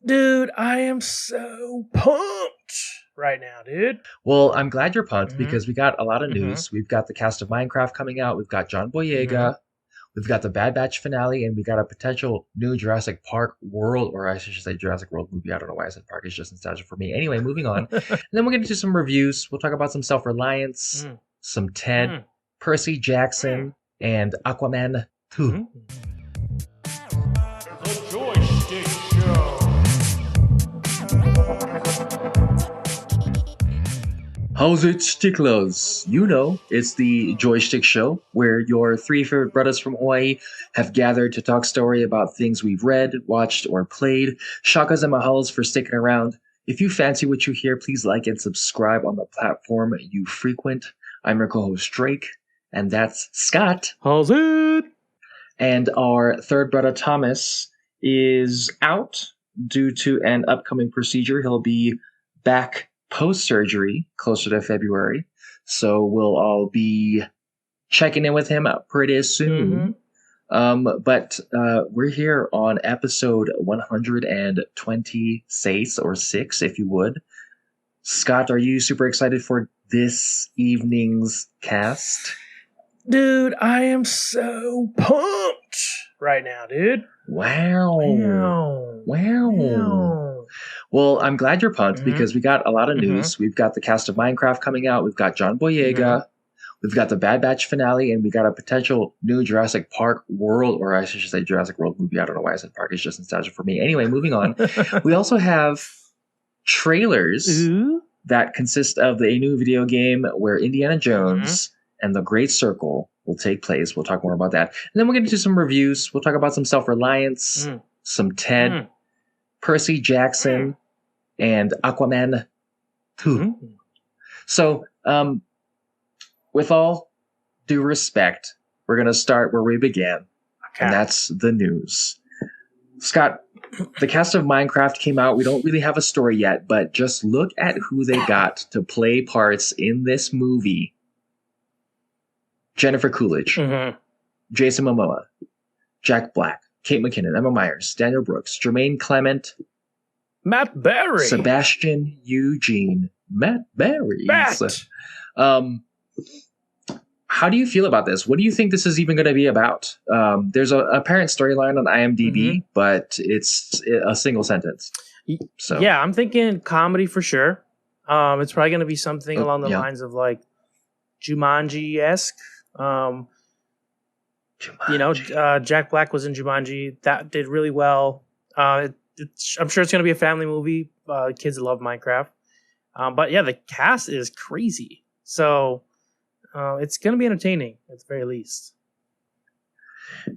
Dude, I am so pumped right now, dude. Well, I'm glad you're pumped Mm-hmm. because we got a lot of Mm-hmm. news. We've got the cast of Minecraft coming out. We've got John Mm-hmm. Boyega. We've got the Bad Batch finale, and we got a potential new Jurassic Park world, or I should say Jurassic World movie. I don't know why I said park. It's just nostalgia for me. Anyway, moving on. And then we're going to do some reviews. We'll talk about some self-reliance, Mm, some Ted, mm, Percy mm, Jackson, and Aquaman 2. mm. The Joystick Show. How's it, sticklers? You know, it's the Joystick Show, where your three favorite brothers from Hawaii have gathered to talk story about things we've read, watched, or played. Shakas and mahalas for sticking around. If you fancy what you hear, please like and subscribe on the platform you frequent. I'm your co-host Drake, and that's Scott. How's it? And our third brother Thomas is out due to an upcoming procedure. He'll be back post-surgery closer to February. So we'll all be checking in with him pretty soon. But we're here on episode 126 or 6, if you would. Scott, are you super excited for this evening's cast? Dude, I am so pumped right now, dude. Wow. Well, I'm glad you're pumped because we got a lot of news. We've got the cast of Minecraft coming out. We've got John Boyega. We've got the Bad Batch finale, and we got a potential new Jurassic Park world, or I should say Jurassic World movie. I don't know why I said park. It's just nostalgia for me. Anyway, moving on. We also have trailers that consist of a new video game where Indiana Jones and the Great Circle will take place. We'll talk more about that. And then we're going to do some reviews. We'll talk about some self-reliance, some Ted, Percy Jackson, and Aquaman 2. So, with all due respect, we're going to start where we began, and that's the news. Scott, the cast of Minecraft came out. We don't really have a story yet, but just look at who they got to play parts in this movie. Jennifer Coolidge, Jason Momoa, Jack Black, Kate McKinnon, Emma Myers, Daniel Brooks, Jermaine Clement, Matt Berry, Sebastian Eugene, Matt Berry. How do you feel about this? What do you think this is even going to be about? There's an apparent storyline on IMDb, but it's a single sentence. So yeah, I'm thinking comedy for sure. It's probably going to be something along the lines of like Jumanji-esque. You know, Jack Black was in Jumanji. That did really well. I'm sure it's going to be a family movie. Kids love Minecraft. But yeah, the cast is crazy. So it's going to be entertaining at the very least.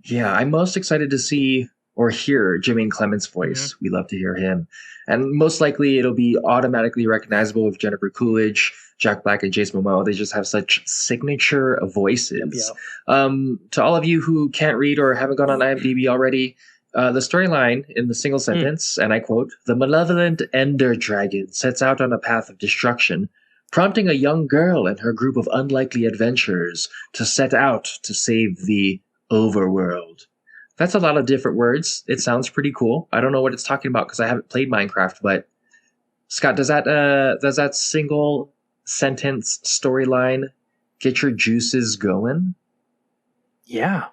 Yeah, I'm most excited to see or hear Jermaine Clement's voice. We love to hear him. And most likely it'll be automatically recognizable with Jennifer Coolidge, Jack Black, and Jason Momoa. They just have such signature voices. To all of you who can't read or haven't gone on IMDb already, the storyline in the single sentence, and I quote, "The malevolent Ender Dragon sets out on a path of destruction, prompting a young girl and her group of unlikely adventurers to set out to save the overworld." That's a lot of different words. It sounds pretty cool. I don't know what it's talking about because I haven't played Minecraft, but Scott, does that single sentence storyline get your juices going? Yeah.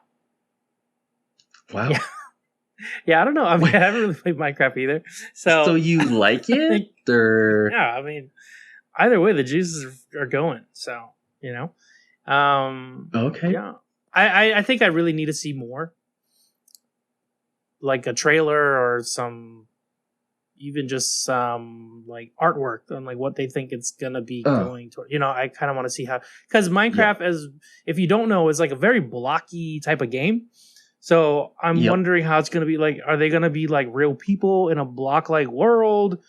Wow. Yeah, I don't know. I mean, I haven't really played Minecraft either. So you like it? Or yeah, I mean, either way, the juices are going. So, you know. Okay. Yeah. I think I really need to see more. Like a trailer or even just some like artwork on like what they think it's gonna be going toward. You know, I kind of want to see how, because Minecraft, as if you don't know, is like a very blocky type of game. So I'm wondering how it's gonna be. Like, are they gonna be like real people in a block-like world?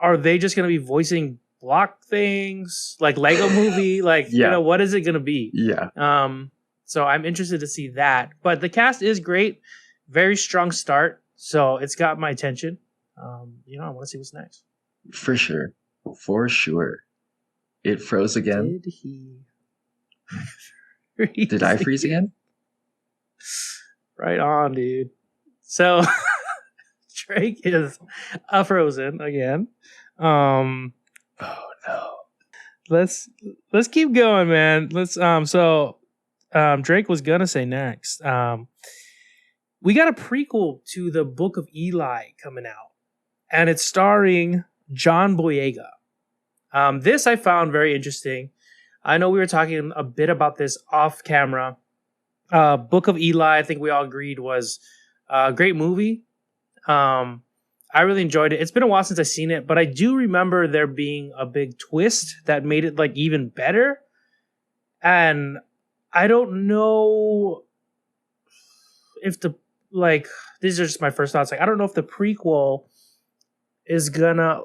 Are they just gonna be voicing block things like Lego Movie? Like, you know, what is it gonna be? Yeah. So I'm interested to see that. But the cast is great. Very strong start, so it's got my attention. You know, I want to see what's next. For sure. It froze again. Did he? Did I freeze again? Right on, dude. So, Drake is frozen again. Oh no. Let's keep going, man. Drake was gonna say next. We got a prequel to the Book of Eli coming out, and it's starring John Boyega. This I found very interesting. I know we were talking a bit about this off camera. Book of Eli, I think we all agreed, was a great movie. I really enjoyed it. It's been a while since I've seen it, but I do remember there being a big twist that made it like even better. And I don't know if these are just my first thoughts. Like, I don't know if the prequel is gonna,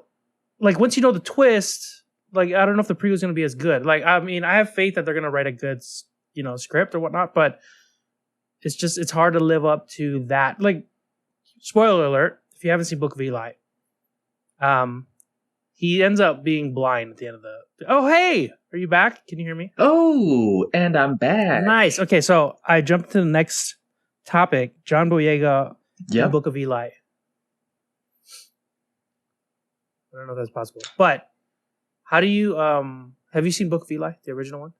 like, once you know the twist, like, I don't know if the prequel is gonna be as good. Like, I mean, I have faith that they're gonna write a good, script or whatnot, but it's hard to live up to that. Like, spoiler alert, if you haven't seen Book of Eli, he ends up being blind at the end of the. Oh, hey, are you back? Can you hear me? Oh, and I'm back. Nice. Okay, so I jumped to the next topic. John Boyega, Yep. Book of Eli. I don't know if that's possible, but how do you have you seen Book of Eli, the original one?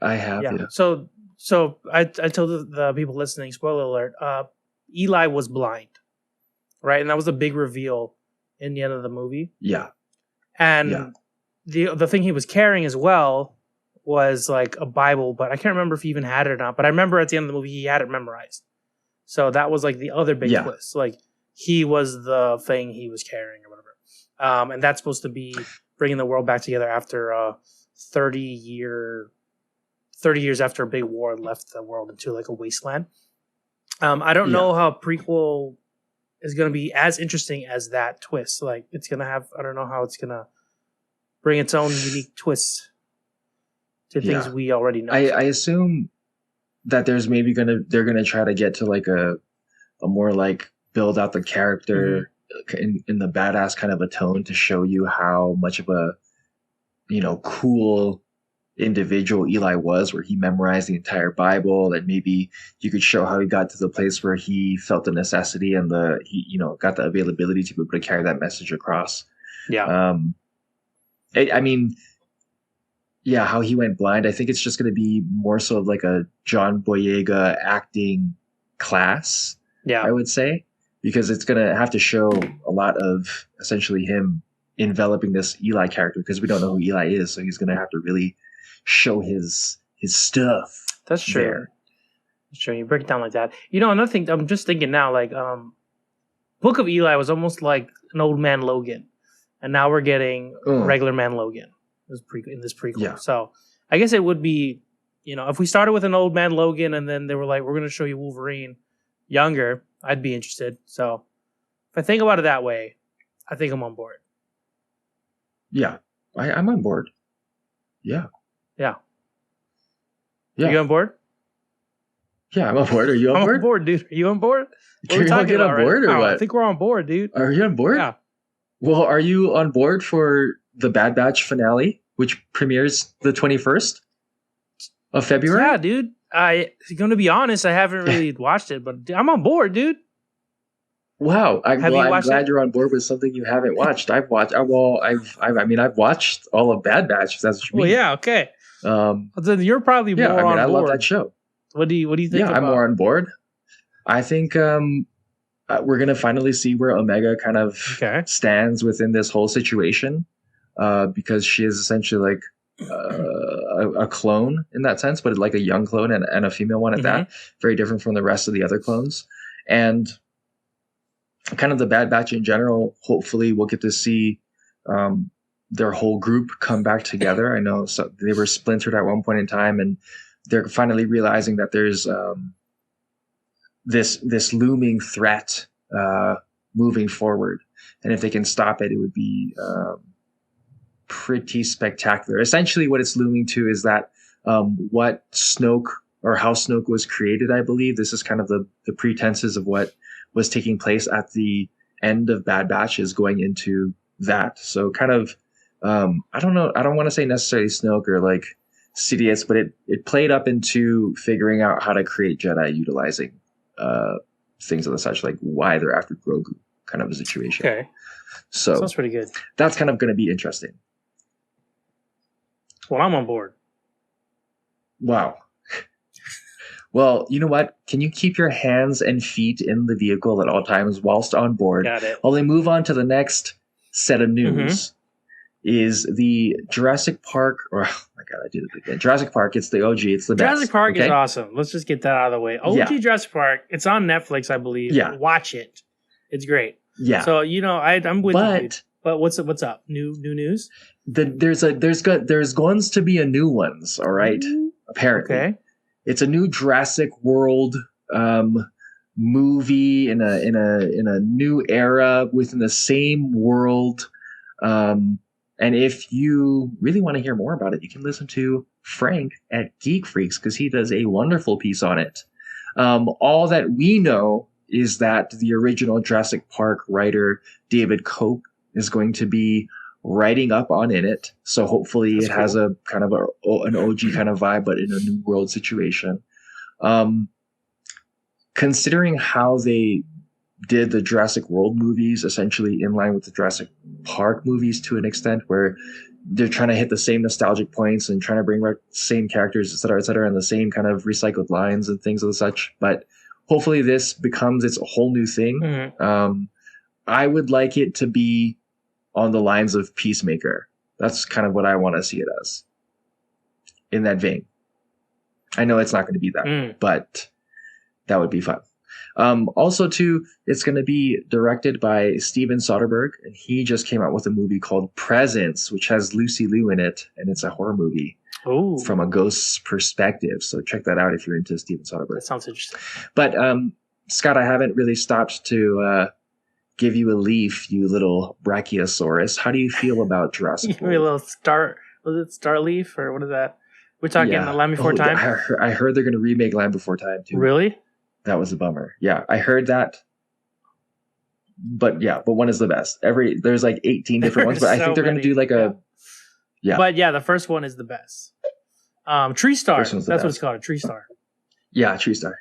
I have. Yeah. So I told the people listening, spoiler alert, Eli was blind, right? And that was a big reveal in the end of the movie. Yeah. And the thing he was carrying as well was like a Bible, but I can't remember if he even had it or not. But I remember at the end of the movie, he had it memorized. So that was like the other big twist. Like, he was the thing he was carrying or whatever. And that's supposed to be bringing the world back together after 30 years after a big war left the world into like a wasteland. I don't know how prequel is going to be as interesting as that twist. Like, it's going to have, I don't know how it's going to bring its own unique twist to things we already know. I assume that there's maybe they're gonna try to get to like a more like build out the character in the badass kind of a tone to show you how much of a cool individual Eli was, where he memorized the entire Bible, and maybe you could show how he got to the place where he felt the necessity and he got the availability to be able to carry that message across. I mean, how he went blind. I think it's just going to be more so of like a John Boyega acting class. I would say, because it's going to have to show a lot of essentially him enveloping this Eli character, because we don't know who Eli is, so he's going to have to really show his stuff. That's true. There. That's true. You break it down like that. Another thing, I'm just thinking now, like, Book of Eli was almost like an old man Logan, and now we're getting regular man Logan in this prequel. Yeah. So I guess it would be, if we started with an old man Logan and then they were like, we're going to show you Wolverine younger, I'd be interested. So if I think about it that way, I think I'm on board. Yeah, I'm on board. Yeah. Are you on board? Yeah, I'm on board. Are you on board? I'm on board, dude. Are you on board? Can we all get on board or what? I think we're on board, dude. Are you on board? Yeah. Well, are you on board for the Bad Batch finale, which premieres the 21st of February? Yeah, dude. I'm going to be honest, I haven't really watched it, but I'm on board, dude. Wow, I'm glad you're on board with something you haven't watched. I've watched. I've watched all of Bad Batch. If that's what you mean. Well, yeah, okay. Then you're probably more on board. I love that show. What do you think? Yeah, I'm more on board. I think we're gonna finally see where Omega kind of stands within this whole situation, because she is essentially like a clone in that sense, but like a young clone and a female one at that. Very different from the rest of the other clones, and kind of the Bad Batch in general. Hopefully we'll get to see their whole group come back together. I know they were splintered at one point in time, and they're finally realizing that there's this looming threat moving forward, and if they can stop it, it would be pretty spectacular. Essentially what it's looming to is that what Snoke, or how Snoke was created, I believe this is kind of the pretenses of what was taking place at the end of Bad Batch is going into that. So kind of, I don't know, I don't want to say necessarily Snoke or like Sidious, but it played up into figuring out how to create Jedi utilizing things of the such, like why they're after Grogu, kind of a situation. Okay. So Sounds pretty good. that's kind of going to be interesting. Well, I'm on board. Wow. Well, you know what? Can you keep your hands and feet in the vehicle at all times whilst on board? Got it. While they move on to the next set of news is the Jurassic Park. Oh my God, I did it again. Jurassic Park. It's the OG. It's the best. Jurassic Park okay? is awesome. Let's just get that out of the way. OG Jurassic Park. It's on Netflix, I believe. Yeah. Watch it. It's great. Yeah. So I'm with you. Dude. But what's up? New news? There's going to be a new ones. All right. Apparently. Okay. It's a new Jurassic World movie in a new era within the same world. And if you really want to hear more about it, you can listen to Frank at Geek Freaks because he does a wonderful piece on it. All that we know is that the original Jurassic Park writer David Koch is going to be writing up on in it. So hopefully it has a kind of an OG kind of vibe, but in a new world situation. Considering how they did the Jurassic World movies, essentially in line with the Jurassic Park movies to an extent, where they're trying to hit the same nostalgic points and trying to bring back the same characters, et cetera, and the same kind of recycled lines and things of the such. But hopefully this becomes its a whole new thing. Mm-hmm. I would like it to be on the lines of Peacemaker. That's kind of what I want to see it as. In that vein. I know it's not going to be that, but that would be fun. Also, too, it's going to be directed by Steven Soderbergh, and he just came out with a movie called Presence, which has Lucy Liu in it, and it's a horror movie from a ghost's perspective. So check that out if you're into Steven Soderbergh. That sounds interesting. But, Scott, I haven't really stopped to give you a leaf, you little Brachiosaurus. How do you feel about Jurassic World? Give me a little star. Was it Starleaf or what is that? We're talking The Land Before Time. I heard they're going to remake Land Before Time too. Really? That was a bummer. Yeah, I heard that. But one is the best. There's like 18 different ones, but I think they're going to do like a. Yeah. But yeah, the first one is the best. Tree Star. That's best. what it's called. A Tree Star. Yeah, Tree Star.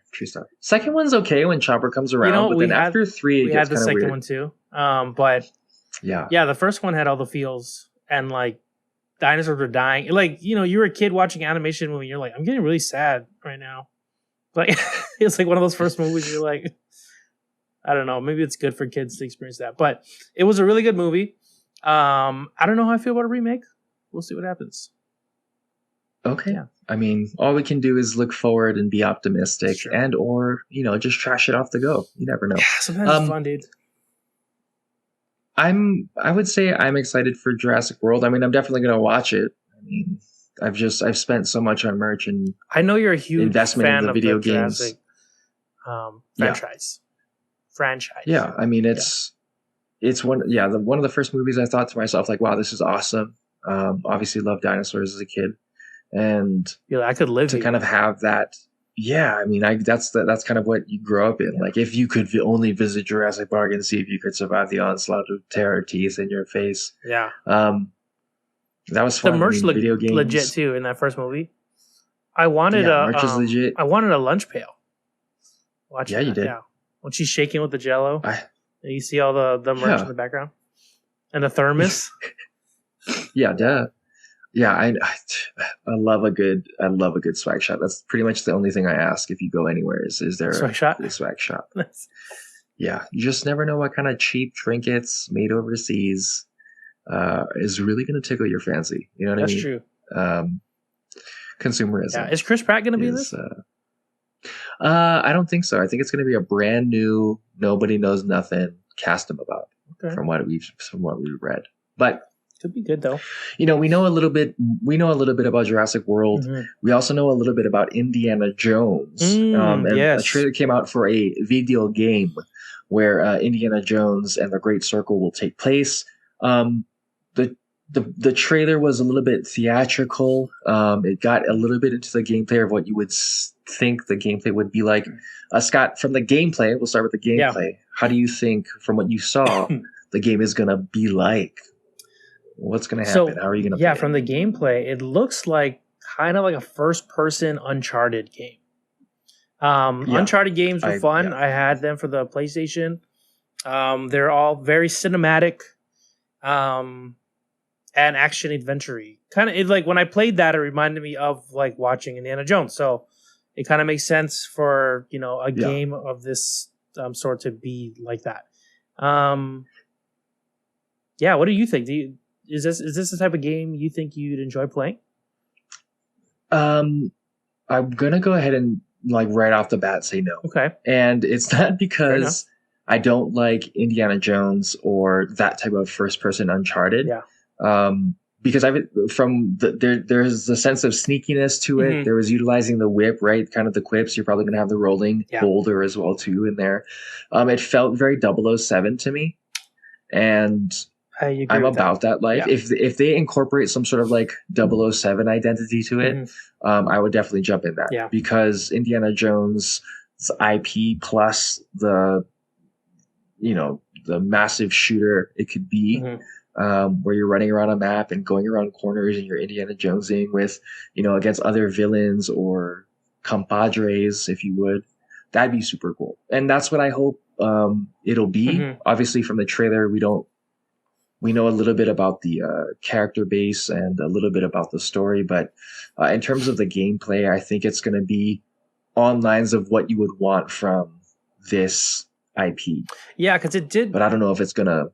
Second one's okay when Chopper comes around, but then after 3, it gets kind of weird. We had the second one too. But yeah, the first one had all the feels and like dinosaurs were dying. Like, you were a kid watching animation movie, you're like, I'm getting really sad right now. Like it's like one of those first movies you're like, I don't know, maybe it's good for kids to experience that. But it was a really good movie. I don't know how I feel about a remake. We'll see what happens. Okay. Yeah. I mean, all we can do is look forward and be optimistic and or, just trash it off the go. You never know. Yeah, sometimes it's fun, dude. I would say I'm excited for Jurassic World. I mean, I'm definitely going to watch it. I mean, I've spent so much on merch and I know you're a huge investment fan in the of video the games. Jurassic, franchise. Yeah, I mean, it's one of the first movies I thought to myself, like, wow, this is awesome. Obviously loved dinosaurs as a kid. And I could live to here. kind of have that. Yeah, I mean, that's kind of what you grow up in. Yeah. Like, if you could only visit Jurassic Park and see if you could survive the onslaught of terror teeth in your face. Yeah. That was fun. The merch looked video games. legit too in that first movie. I wanted merch is legit. I wanted a lunch pail. You did. Yeah. When she's shaking with the Jello, you see all the merch in the background, and the thermos. Yeah, duh. Yeah, I love a good swag shop. That's pretty much the only thing I ask if you go anywhere is there swag shop? A swag shop? Yeah, you just never know what kind of cheap trinkets made overseas is really going to tickle your fancy. You know what I mean? That's true. Consumerism. Yeah. Is Chris Pratt going to be in this? I don't think so. I think it's going to be a brand new, nobody knows nothing cast him about from what we've read. But could be good though. We know a little bit about Jurassic World. Mm-hmm. We also know a little bit about Indiana Jones. A trailer came out for a video game where Indiana Jones and the Great Circle will take place. The trailer was a little bit theatrical. It got a little bit into the gameplay of what you would think the gameplay would be like. Scott, from the gameplay, we'll start with the gameplay. Yeah. How do you think, from what you saw, the game is going to be like? What's going to happen? How are you going to play from the gameplay, it looks like kind of like a first-person Uncharted game. Uncharted games were fun. Yeah. I had them for the PlayStation. They're all very cinematic, and action adventure-y. Kind of like when I played that, it reminded me of like watching Indiana Jones. So it kind of makes sense for a game of this sort to be like that. Yeah, what do you think? Is this the type of game you think you'd enjoy playing? I'm gonna go ahead and like right off the bat say no. Okay. And it's not because I don't like Indiana Jones or that type of first person Uncharted. Yeah. Because there's a sense of sneakiness to it. Mm-hmm. There was utilizing the whip, right? Kind of the quips. You're probably gonna have the rolling boulder as well too in there. It felt very 007 to me. And I'm about that life. Yeah. If they incorporate some sort of like 007 identity to it, I would definitely jump in that. Yeah. Because Indiana Jones' IP plus the massive shooter it could be, where you're running around a map and going around corners and you're Indiana Jonesing with, against other villains or compadres, if you would. That'd be super cool. And that's what I hope it'll be. Obviously, from the trailer, we know a little bit about the character base and a little bit about the story, but in terms of the gameplay, I think it's going to be on lines of what you would want from this IP. Yeah, because it did. But I don't know if it's going to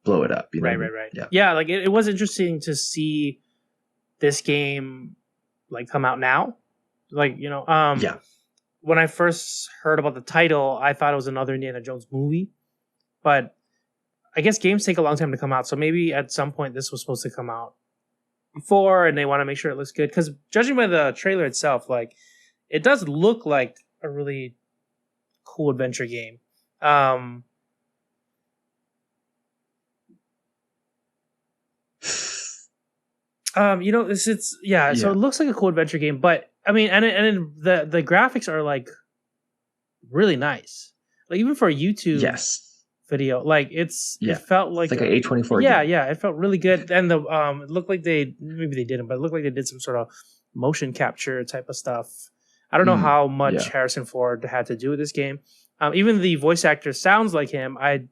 blow it up. Right. Yeah, like it was interesting to see this game like come out now. Like, when I first heard about the title, I thought it was another Indiana Jones movie, but I guess games take a long time to come out, so maybe at some point this was supposed to come out before, and they want to make sure it looks good. Because judging by the trailer itself, like it does look like a really cool adventure game. So it looks like a cool adventure game, but I mean, and the graphics are like really nice, like even for a YouTube video, like it felt like it's like an A24 game. Yeah, it felt really good. And the it looked like maybe they didn't, but it looked like they did some sort of motion capture type of stuff. I don't know how much Harrison Ford had to do with this game. Even the voice actor sounds like him. I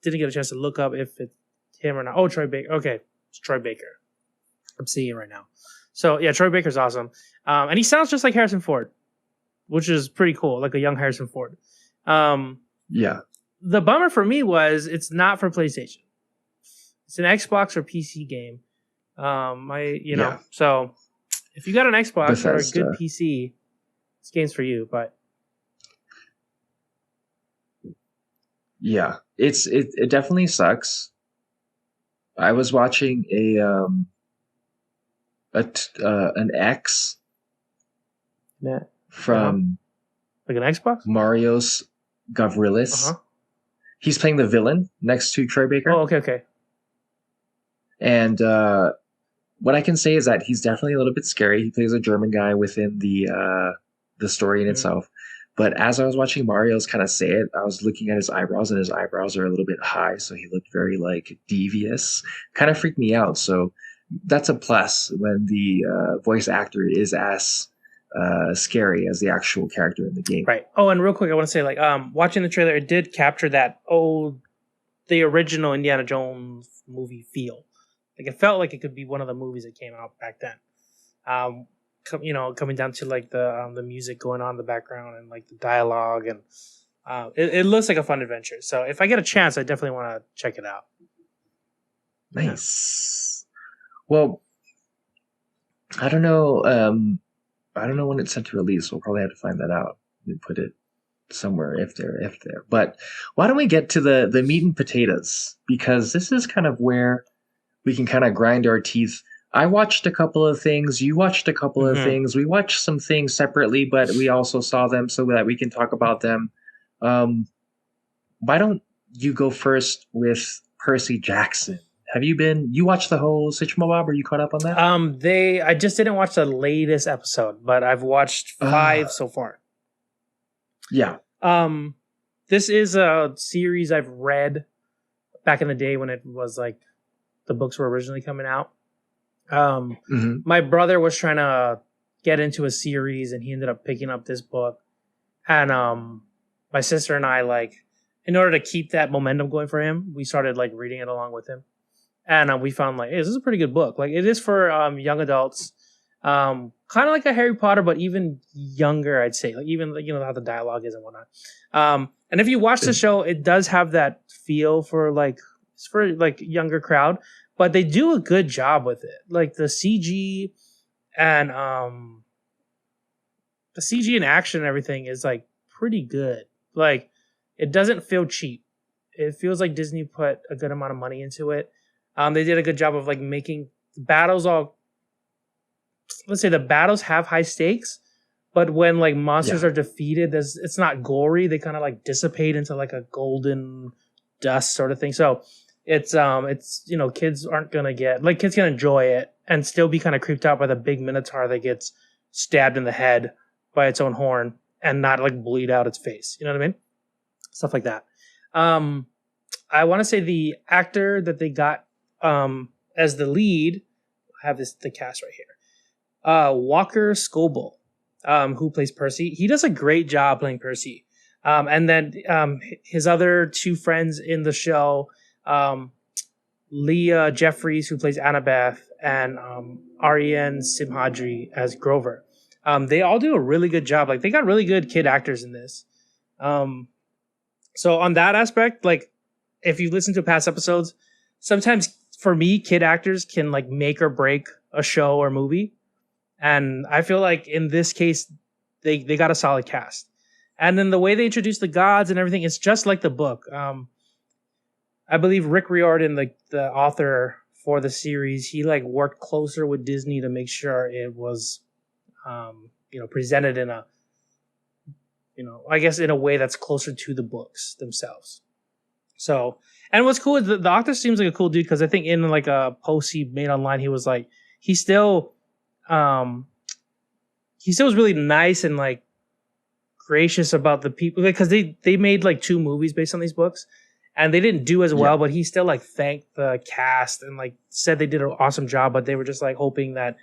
didn't get a chance to look up if it's him or not. Oh, Troy Baker. Okay, it's Troy Baker. I'm seeing it right now. So yeah, Troy Baker's awesome. And he sounds just like Harrison Ford, which is pretty cool, like a young Harrison Ford. The bummer for me was it's not for PlayStation. It's an Xbox or PC game. So if you got an Xbox or a good PC, this game's for you. But yeah, it definitely sucks. I was watching an X from like an Xbox? Marios Gavrilis. He's playing the villain next to Troy Baker. Oh, okay. And what I can say is that he's definitely a little bit scary. He plays a German guy within the story in itself. But as I was watching Mario's kind of say it, I was looking at his eyebrows, and his eyebrows are a little bit high, so he looked very like devious. Kind of freaked me out. So that's a plus when the voice actor is as scary as the actual character in the game. Right. Oh, and real quick, I want to say, like, watching the trailer, it did capture that the original Indiana Jones movie feel. Like, it felt like it could be one of the movies that came out back then. Coming down to like the music going on in the background and like the dialogue, and it looks like a fun adventure. So if I get a chance, I definitely want to check it out. Nice. Well, I don't know. I don't know when it's set to release. We'll probably have to find that out and put it somewhere if there. But why don't we get to the meat and potatoes? Because this is kind of where we can kind of grind our teeth. I watched a couple of things. You watched a couple of things. We watched some things separately, but we also saw them so that we can talk about them. Why don't you go first with Percy Jackson? You watched the whole Sitch Mob? Are you caught up on that? I just didn't watch the latest episode, but I've watched 5 so far. Yeah. This is a series I've read back in the day when it was like the books were originally coming out. My brother was trying to get into a series, and he ended up picking up this book. And my sister and I, like, in order to keep that momentum going for him, we started like reading it along with him. And we found like, hey, this is a pretty good book. Like, it is for young adults, kind of like a Harry Potter, but even younger, I'd say. Like, even, you know, how the dialogue is and whatnot. And if you watch the show, it does have that feel for like younger crowd, but they do a good job with it. Like the CG and action and everything is like pretty good. Like, it doesn't feel cheap. It feels like Disney put a good amount of money into it. They did a good job of like making the battles let's say the battles have high stakes, but when like monsters are defeated, it's not gory. They kind of like dissipate into like a golden dust sort of thing. So it's you know, kids aren't gonna kids can enjoy it and still be kind of creeped out by the big minotaur that gets stabbed in the head by its own horn and not like bleed out its face. You know what I mean? Stuff like that. I want to say the actor that they got as the lead, I have the cast right here. Walker Scobell, who plays Percy. He does a great job playing Percy. And then his other two friends in the show, Leah Jeffries, who plays Annabeth, and Ariane Simhadri as Grover. They all do a really good job. Like, they got really good kid actors in this. So on that aspect, like, if you listen to past episodes, sometimes for me, kid actors can like make or break a show or movie. And I feel like in this case, they got a solid cast. And then the way they introduce the gods and everything, it's just like the book. I believe Rick Riordan, the author for the series, he like worked closer with Disney to make sure it was, you know, presented in a, you know, I guess in a way that's closer to the books themselves. So, and what's cool is the author seems like a cool dude, because I think in like a post he made online, he was like, he still was really nice and like gracious about the people, because they made like 2 movies based on these books and they didn't do as well, but he still like thanked the cast and like said they did an awesome job, but they were just like hoping that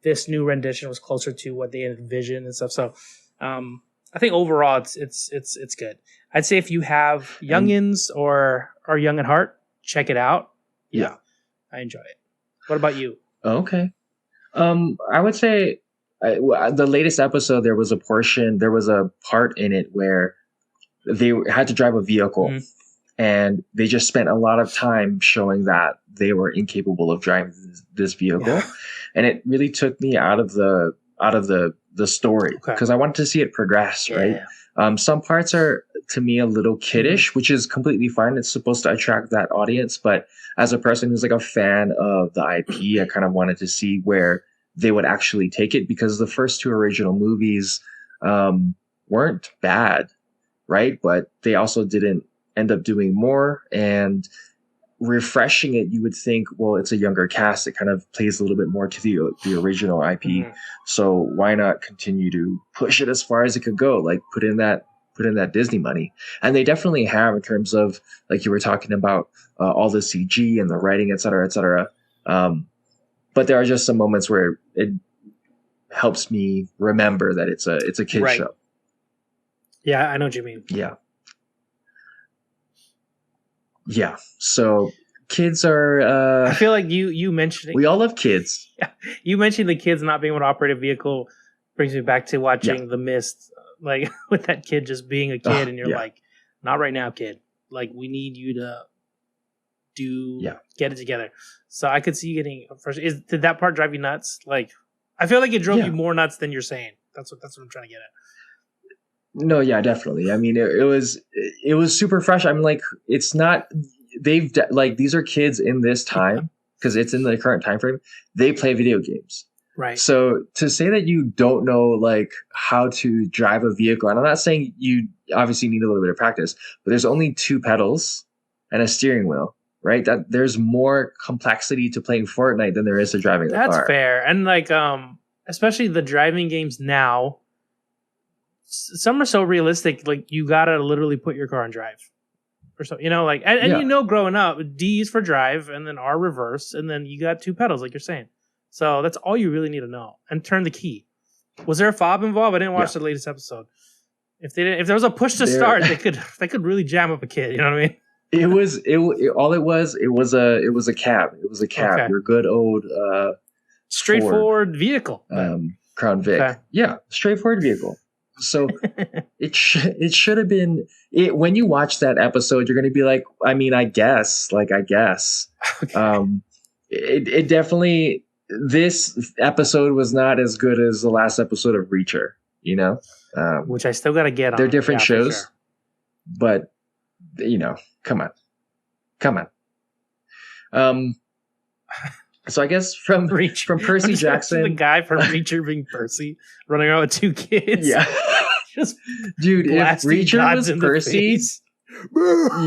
this new rendition was closer to what they envisioned and stuff. So I think overall it's good. I'd say if you have youngins or are young at heart, check it out. Yeah, I enjoy it. What about you? Okay. I would say the latest episode, there was a part in it where they had to drive a vehicle, and they just spent a lot of time showing that they were incapable of driving this vehicle, and it really took me out of the story, because I wanted to see it progress. Right. Some parts are, to me, a little kiddish, which is completely fine. It's supposed to attract that audience, but as a person who's like a fan of the IP, I kind of wanted to see where they would actually take it, because the first 2 original movies weren't bad, right? But they also didn't end up doing more, and refreshing it, you would think, well, it's a younger cast. It kind of plays a little bit more to the original IP. So why not continue to push it as far as it could go? Like put in that Disney money. And they definitely have, in terms of, like you were talking about, all the CG and the writing, et cetera, et cetera. But there are just some moments where it helps me remember that it's a kid's show. Yeah, I know what you mean. Yeah. So kids are. I feel like you mentioning. We all love kids. Yeah, you mentioned the kids not being able to operate a vehicle brings me back to watching The Mist, like with that kid just being a kid, and you're like, not right now, kid. Like, we need you to get it together. So I could see you getting frustrated. Did that part drive you nuts? Like, I feel like it drove you more nuts than you're saying. That's what I'm trying to get at. No, yeah, definitely. I mean, it was super fresh. I'm like, it's not. These are kids in this time, because it's in the current time frame. They play video games, right? So to say that you don't know like how to drive a vehicle, and I'm not saying you obviously need a little bit of practice, but there's only 2 pedals and a steering wheel, right? That there's more complexity to playing Fortnite than there is to driving a car. That's fair, and like especially the driving games now. Some are so realistic, like you gotta literally put your car in drive, or so, you know, like, and you know, growing up, D is for drive, and then R reverse, and then you got 2 pedals, like you're saying. So that's all you really need to know, and turn the key. Was there a fob involved? I didn't watch the latest episode. If there was a push to start, they could really jam up a kid. You know what I mean? It was a cab. It was a cab. Okay. Your good old straightforward vehicle. Crown Vic. Okay. Yeah, straightforward vehicle. So it should have been it. When you watch that episode, you're going to be like, I mean, I guess. Okay. It definitely, this episode was not as good as the last episode of Reacher, you know? Which I still got to get on. They're different shows, sure. But, you know, come on. So I guess from Percy Jackson, the guy from Reacher being Percy running around with two kids. Yeah, just dude. If Reacher was Percy,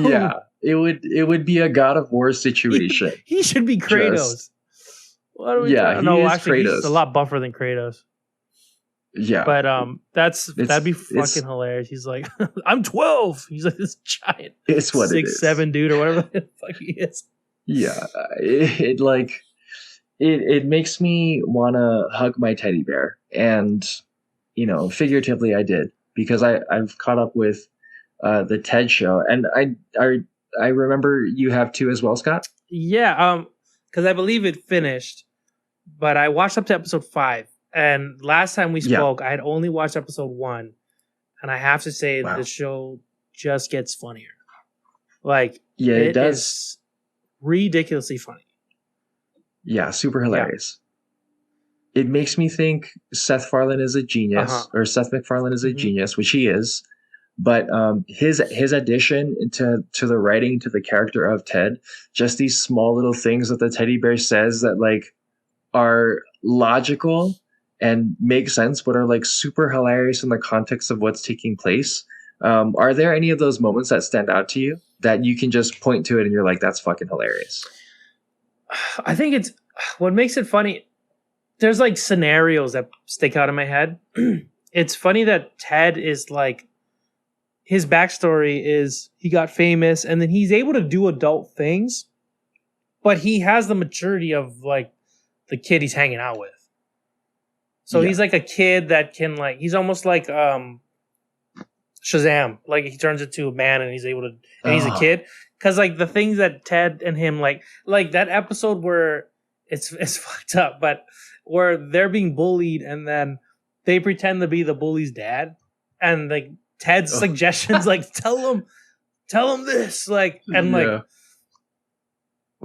yeah, it would be a God of War situation. He should be Kratos. What are we talking? No, actually, Kratos. He's a lot buffer than Kratos. Yeah, but that'd be fucking hilarious. He's like, I'm 12. He's like this giant, it's what 6'7" dude or whatever the fuck he is. Yeah, it makes me want to hug my teddy bear, and you know, figuratively, I did, because I've caught up with the TED show, and I remember you have too as well, Scott. Yeah, because I believe it finished, but I watched up to episode 5. And last time we spoke, I had only watched episode 1, and I have to say the show just gets funnier. Like, it does. Is ridiculously funny. Yeah, super hilarious. Yeah. It makes me think Seth MacFarlane is a genius, or Seth MacFarlane is a genius, which he is. But his addition to the writing, to the character of Ted, just these small little things that the teddy bear says that like are logical and make sense, but are like super hilarious in the context of what's taking place. Are there any of those moments that stand out to you that you can just point to it and you're like, that's fucking hilarious? I think it's what makes it funny. There's like scenarios that stick out in my head. It's funny that Ted is like, his backstory is he got famous and then he's able to do adult things, but he has the maturity of like the kid he's hanging out with. So he's like a kid that can like, he's almost like Shazam. Like he turns into a man and he's able to, and he's a kid. Cause like the things that Ted and him like that episode where it's fucked up, but where they're being bullied and then they pretend to be the bully's dad, and like Ted's suggestions like tell him this, like, and like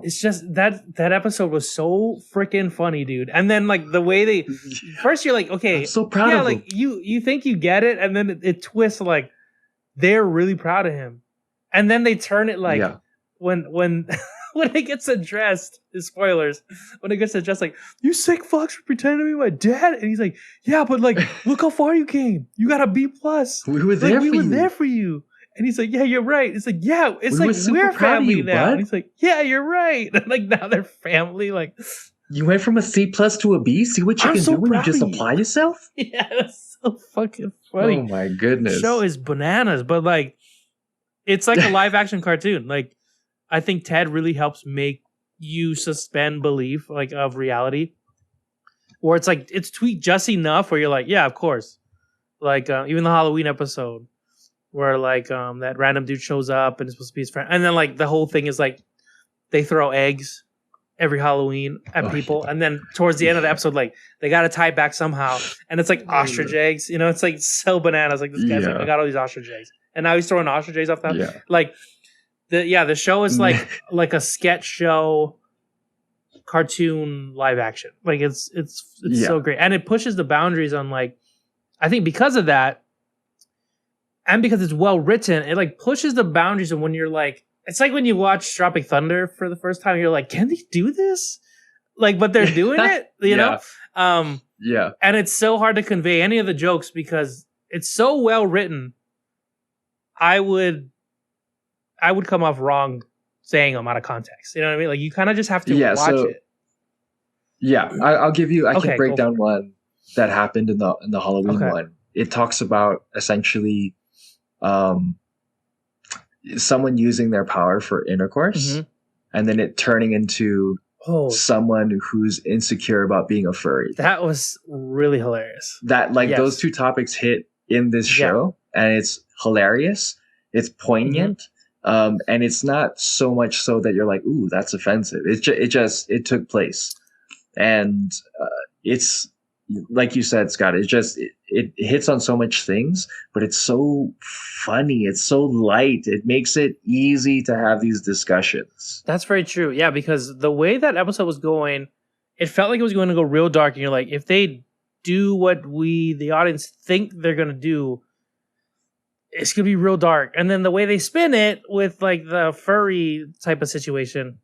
it's just that episode was so freaking funny, dude. And then like the way they first you're like, okay, I'm so proud of like him. You think you get it, and then it twists like they're really proud of him. And then they turn it like when it gets addressed, spoilers, when it gets addressed, like, you sick fucks for pretending to be my dad. And he's like, yeah, but like, look how far you came. You got a B+. We were there we were there for you. And he's like, yeah, you're right. It's like, yeah, it's like we're family now. And he's like, yeah, you're right. And like now they're family. Like, you went from a C+ to a B. See what you can do when you just apply yourself. Yeah, that's so fucking funny. Oh my goodness, the show is bananas. But like, it's like a live action cartoon. Like, I think Ted really helps make you suspend belief, like, of reality. Or it's like it's tweaked just enough where you're like, yeah, of course. Like even the Halloween episode, where like that random dude shows up and it's supposed to be his friend, and then like the whole thing is like they throw eggs every Halloween at people, and then towards the end of the episode, like they got to tie it back somehow, and it's like ostrich eggs. You know, it's like so bananas. Like this guy's like, I got all these ostrich eggs, and now he's throwing ostrich eggs off that. Yeah. Like the show is like a sketch show, cartoon, live action. Like it's so great, and it pushes the boundaries on like, I think because of that. And because it's well written, it like pushes the boundaries of when you're like, it's like when you watch Tropic Thunder for the first time, you're like, can they do this? Like, but they're doing it, you know? Yeah. And it's so hard to convey any of the jokes because it's so well written. I would come off wrong saying them out of context. You know what I mean? Like you kind of just have to watch it. Yeah, I'll give you. I can break down one that happened in the Halloween one. It talks about essentially someone using their power for intercourse, and then it turning into someone who's insecure about being a furry. That was really hilarious. That those two topics hit in this show, and it's hilarious. It's poignant, and it's not so much so that you're like, "Ooh, that's offensive." It took place, and it's like you said, Scott. It hits on so much things, but it's so funny. It's so light. It makes it easy to have these discussions. That's very true. Yeah, because the way that episode was going, it felt like it was going to go real dark. And you're like, if they do what the audience, think they're going to do, it's going to be real dark. And then the way they spin it with like the furry type of situation,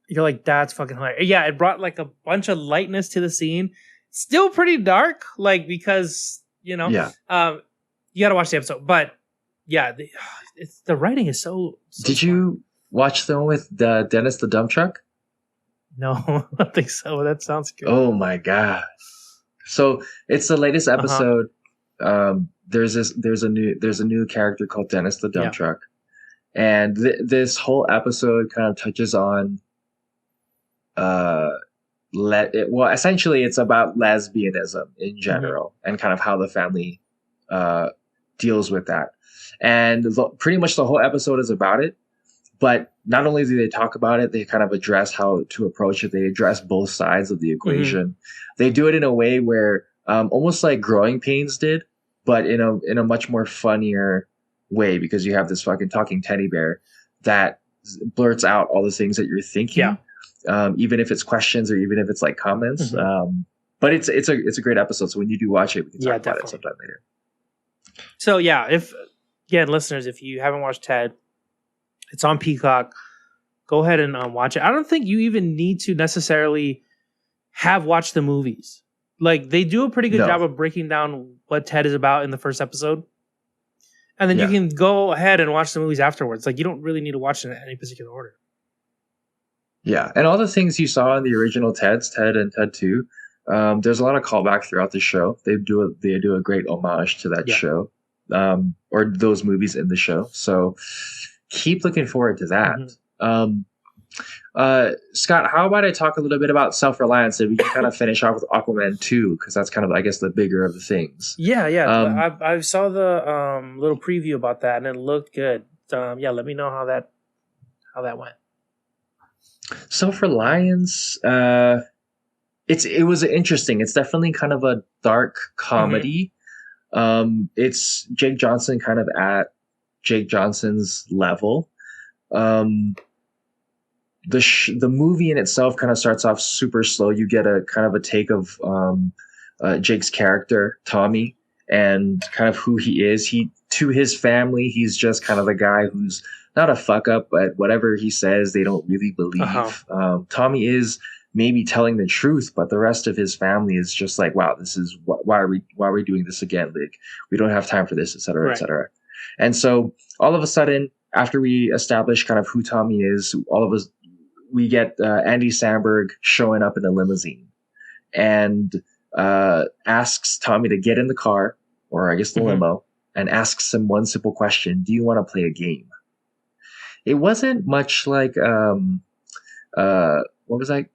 you're like, that's fucking hilarious. Yeah, it brought like a bunch of lightness to the scene. Still pretty dark, like, because, you know, you got to watch the episode. But yeah, the writing is so Did smart. You watch the one with Dennis the dump truck? No, I don't think so. That sounds good. Oh my god! So it's the latest episode. There's a new character called Dennis the dump truck, and this whole episode kind of touches on essentially it's about lesbianism in general and kind of how the family deals with that, and pretty much the whole episode is about it. But not only do they talk about it, they kind of address how to approach it. They address both sides of the equation. They do it in a way where almost like Growing Pains did, but in a much more funnier way, because you have this fucking talking teddy bear that blurts out all the things that you're thinking. Even if it's questions or even if it's like comments. But it's a great episode. So when you do watch it, we can talk about it sometime later. So listeners, if you haven't watched Ted, it's on Peacock. Go ahead and watch it. I don't think you even need to necessarily have watched the movies. Like, they do a pretty good job of breaking down what Ted is about in the first episode. And then you can go ahead and watch the movies afterwards. Like, you don't really need to watch it in any particular order. Yeah, and all the things you saw in the original Ted and Ted 2, there's a lot of callback throughout the show. They do a great homage to that show, or those movies in the show. So keep looking forward to that. Scott, how about I talk a little bit about self-reliance, and we can kind of finish off with Aquaman 2, because that's kind of, I guess, the bigger of the things. I saw the little preview about that, and it looked good. Let me know how that went. Self-reliance, it was interesting. It's definitely kind of a dark comedy. It's Jake Johnson kind of at Jake Johnson's level. The movie in itself kind of starts off super slow. You get a kind of a take of Jake's character, Tommy, and kind of who he is. To his family, he's just kind of the guy who's not a fuck up, but whatever he says, they don't really believe. Tommy is maybe telling the truth, but the rest of his family is just like, wow, this is why are we doing this again? Like, we don't have time for this, et cetera, et cetera. And so all of a sudden, after we establish kind of who Tommy is, we get Andy Samberg showing up in a limousine and asks Tommy to get in the car, or I guess the limo, and asks him one simple question: do you want to play a game? It wasn't much like what was that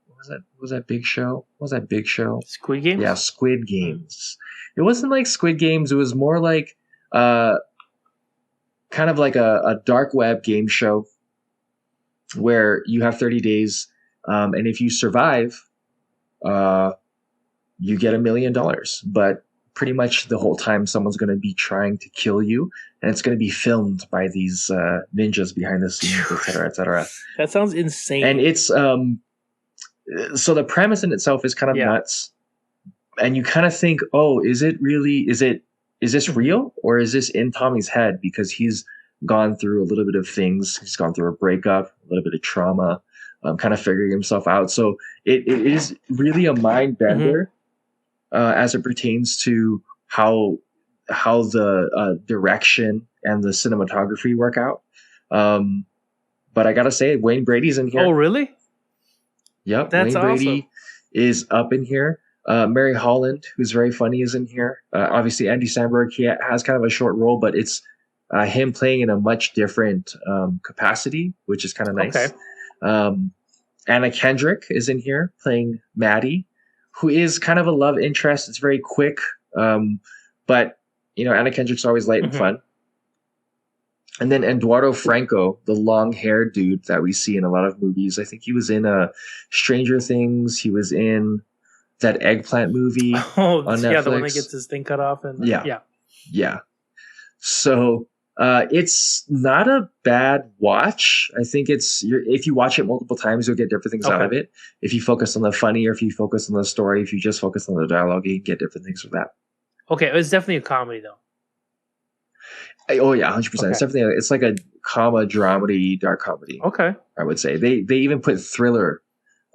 big show? What was that big show? Squid Games? Yeah, Squid Games. It wasn't like Squid Games. It was more like kind of like a dark web game show where you have 30 days, and if you survive, you get $1 million. But pretty much the whole time, someone's going to be trying to kill you, and it's going to be filmed by these ninjas behind the scenes, et cetera, et cetera. That sounds insane. And it's so the premise in itself is kind of nuts, and you kind of think, oh, is it really? Is this real, or is this in Tommy's head? Because he's gone through a little bit of things. He's gone through a breakup, a little bit of trauma, kind of figuring himself out. So it is really a mind bender. As it pertains to how the direction and the cinematography work out. But I gotta say, Wayne Brady's in here. Oh, really? Yep. That's Wayne Brady is up in here. Mary Holland, who's very funny, is in here. Obviously, Andy Samberg, he has kind of a short role, but it's him playing in a much different capacity, which is kind of nice. Okay. Anna Kendrick is in here playing Maddie, who is kind of a love interest. It's very quick, but Anna Kendrick's always light and fun. And then Eduardo Franco, the long-haired dude that we see in a lot of movies. I think he was in Stranger Things. He was in that eggplant movie on Netflix. Yeah, the one that gets his thing cut off. And yeah. So it's not a bad watch. I think if you watch it multiple times, you'll get different things out of it. If you focus on the funny, or if you focus on the story, if you just focus on the dialogue, you get different things from that. Okay, it's definitely a comedy though. Oh yeah, 100%. It's definitely it's like a dramedy, dark comedy. Okay, I would say they even put thriller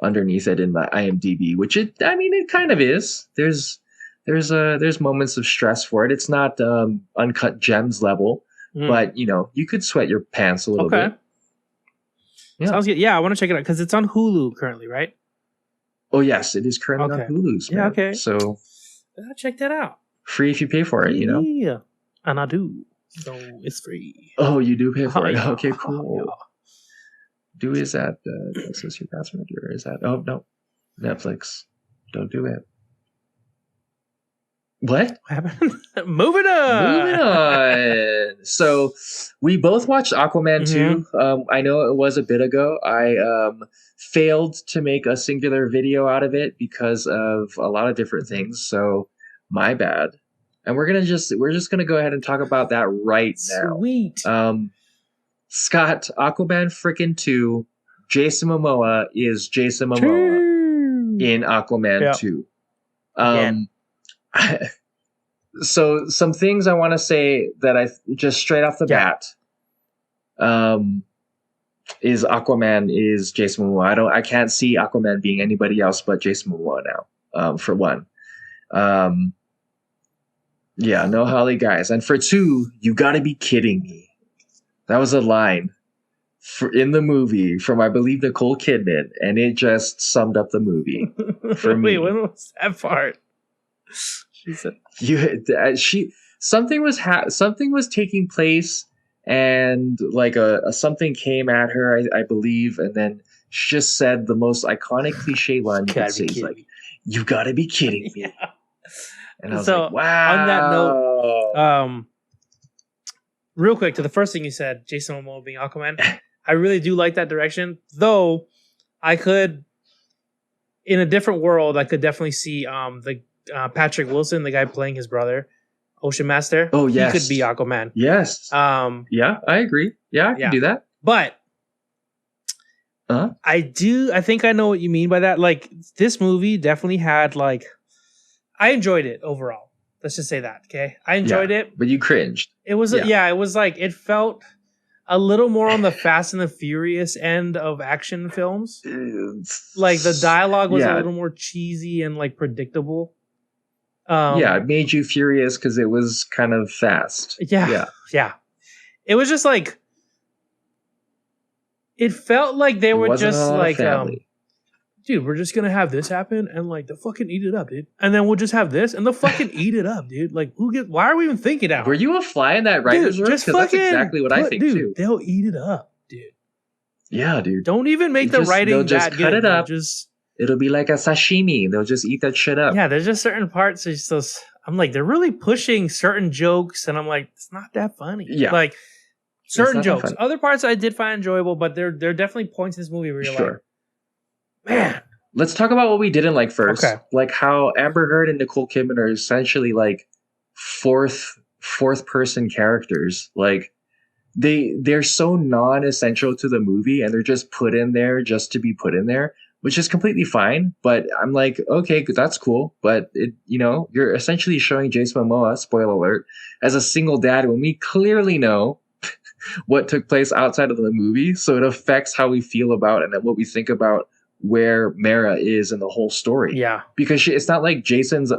underneath it in the IMDb, which it kind of is. There's moments of stress for it. It's not Uncut Gems level, but you could sweat your pants a little bit. Yeah. Sounds good. Yeah, I want to check it out because it's on Hulu currently, right? Oh yes, it is currently on Hulu. Yeah, okay. So I'll check that out. Free if you pay for it, Yeah, and I do. So it's free. Oh, you do pay for it? Yeah. Okay, cool. Yeah. Is that access your password, or is that? Oh no, Netflix. Don't do it. What happened? Moving on. So we both watched Aquaman 2. I know it was a bit ago. I failed to make a singular video out of it because of a lot of different things. So my bad. And we're just gonna go ahead and talk about that right now. Sweet. Scott, Aquaman frickin' 2, Jason Momoa is Jason Momoa in Aquaman 2. So some things I want to say that I just straight off the bat is Aquaman is Jason Momoa. I can't see Aquaman being anybody else but Jason Momoa now. For one. Yeah, no Holly guys. And for two, you gotta be kidding me. That was a line in the movie from, I believe, Nicole Kidman, and it just summed up the movie for me. Wait, when was that part? She said something was taking place, and like a something came at her, I believe, and then she just said the most iconic cliche line you could say. It's like, "You gotta be kidding me." Yeah. And I was like, wow. On that note, real quick to the first thing you said, Jason Momoa being Aquaman, I really do like that direction. Though I could, in a different world, I could definitely see the Patrick Wilson, the guy playing his brother, Ocean Master. Oh yes, he could be Aquaman. Yes. Yeah, I agree. Yeah, I can do that. But I think I know what you mean by that. Like, this movie definitely had I enjoyed it overall. Let's just say that, okay? I enjoyed it. But you cringed. It was, it was it felt a little more on the Fast and the Furious end of action films. The dialogue was a little more cheesy and predictable. It made you furious because it was kind of fast. Yeah. It was just it felt like they were just dude, we're just gonna have this happen and they'll fucking eat it up, dude. And then we'll just have this and they'll fucking eat it up, dude. Why are we even thinking out? Were you a fly in that writer's room? Because that's exactly what I think too. They'll eat it up, dude. Yeah, dude. Don't even make the writing they'll just that cut good. it up. It'll be like a sashimi. They'll just eat that shit up. Yeah, there's just certain parts. I'm they're really pushing certain jokes, and I'm it's not that funny. Yeah, certain jokes. Other parts I did find enjoyable, but there are definitely points in this movie where you're man. Let's talk about what we didn't like first. Okay. Like how Amber Heard and Nicole Kidman are essentially fourth person characters. They're so non-essential to the movie, and they're just put in there just to be put in there, which is completely fine. But I'm okay, that's cool. But you're essentially showing Jason Momoa, spoiler alert, as a single dad when we clearly know what took place outside of the movie. So it affects how we feel about and what we think about where Mara is in the whole story. Yeah. Because it's not like Jason's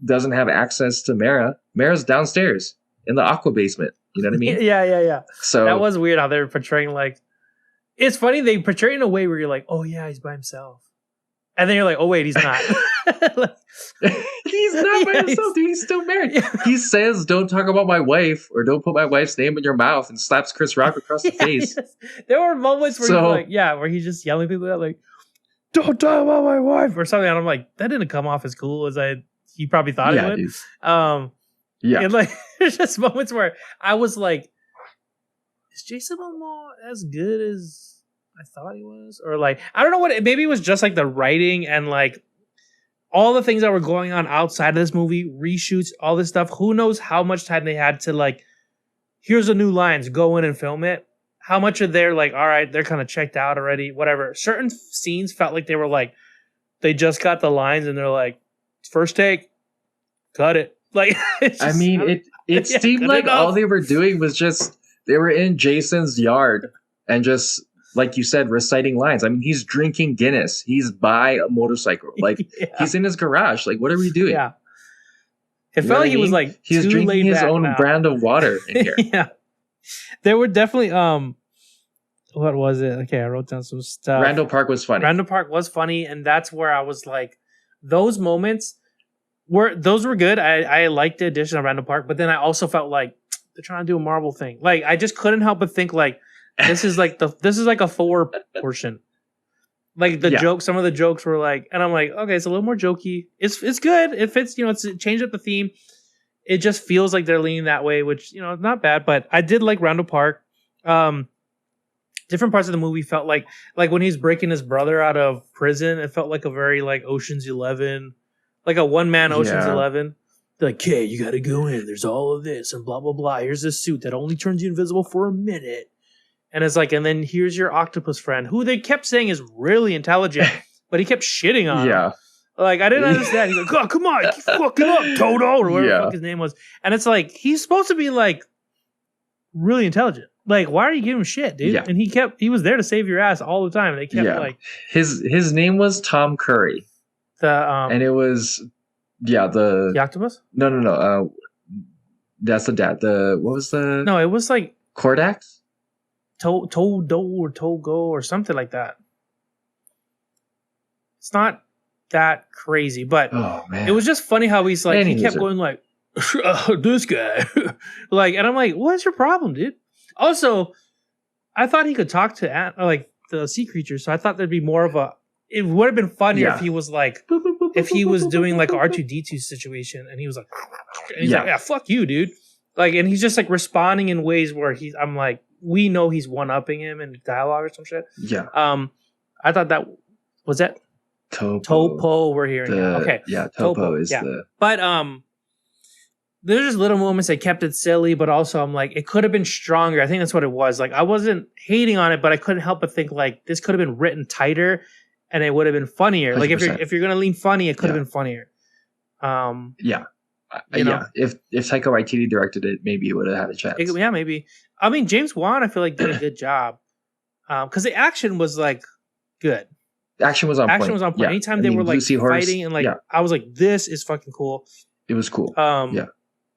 doesn't have access to Mara. Mara's downstairs in the aqua basement. You know what I mean? Yeah. So that was weird how they're portraying it's funny they portray it in a way where you're oh yeah, he's by himself. And then you're oh wait, he's not. He's not by himself, dude. He's still married. Yeah. He says, "Don't talk about my wife," or "Don't put my wife's name in your mouth," and slaps Chris Rock across the face. Yes. There were moments where he's where he's just yelling people out don't talk about my wife or something. And I'm like, that didn't come off as cool as he probably thought it would. Dude. And like, there's just moments where I was like, is Jason Momoa as good as I thought he was? Or like, I don't know maybe it was just like the writing and like all the things that were going on outside of this movie, reshoots, all this stuff. Who knows how much time they had to like, here's a new lines, go in and film it. How much of they're like, all right, they're kind of checked out already, whatever. Certain scenes felt like they were like, they just got the lines and they're like, first take, cut it. Like, I mean, it seemed like all they were doing was just, they were in Jason's yard and just, like you said, reciting lines. I mean, he's drinking Guinness. He's by a motorcycle. Like, he's in his garage. Like, what are we doing? Yeah. It felt like he was like, he's drinking his own brand of water in here. Yeah. There were definitely, what was it? Okay, I wrote down some stuff. Randall Park was funny. Randall Park was funny. And that's where I was like, those moments were good. I liked the addition of Randall Park, but then I also felt like they're trying to do a Marvel thing. Like, I just couldn't help but think like, this is like a 4 portion. Like the joke, some of the jokes were like, and I'm like, okay, it's a little more jokey. It's good. It fits, it's changed up the theme. It just feels like they're leaning that way, which, not bad, but I did like Randall Park. Different parts of the movie felt like when he's breaking his brother out of prison, it felt like a very like Ocean's 11, like a one-man Ocean's 11. They're like, okay, you got to go in. There's all of this and blah, blah, blah. Here's this suit that only turns you invisible for a minute. And it's like, and then here's your octopus friend, who they kept saying is really intelligent, but he kept shitting on him. Like, I didn't understand. He's like, oh, come on, keep fucking up, Toto, or whatever the fuck his name was. And it's like, he's supposed to be like really intelligent. Like, why are you giving him shit, dude? Yeah. And he was there to save your ass all the time. And they kept like, his name was Tom Curry. And it was, the octopus? No. That's the dad. What was the? No, it was like Kordax? Todo or Togo or something like that. It's not that crazy, but it was just funny how he's like, he kept going like, this guy. Like, and I'm like, what's your problem, dude? Also, I thought he could talk to like the sea creatures, so I thought there'd be more of it would have been funnier if he was like, if he was doing like R2D2 situation and he was like, and he's like, yeah, fuck you, dude. Like, and he's just like responding in ways where I'm like, we know he's one-upping him in dialogue or some shit. Yeah. I thought that was that Topo we're hearing. Okay. Yeah, Topo is the. But there's just little moments that kept it silly, but also I'm like, it could have been stronger. I think that's what it was. Like, I wasn't hating on it, but I couldn't help but think like this could have been written tighter, and it would have been funnier. 100%. Like if you're gonna lean funny, it could have been funnier. If Taika Waititi directed it, maybe it would have had a chance. Maybe. I mean, James Wan, I feel like did a good job because the action was like good. The action was on point. Yeah. Anytime they were like fighting and like, I was like, this is fucking cool. It was cool.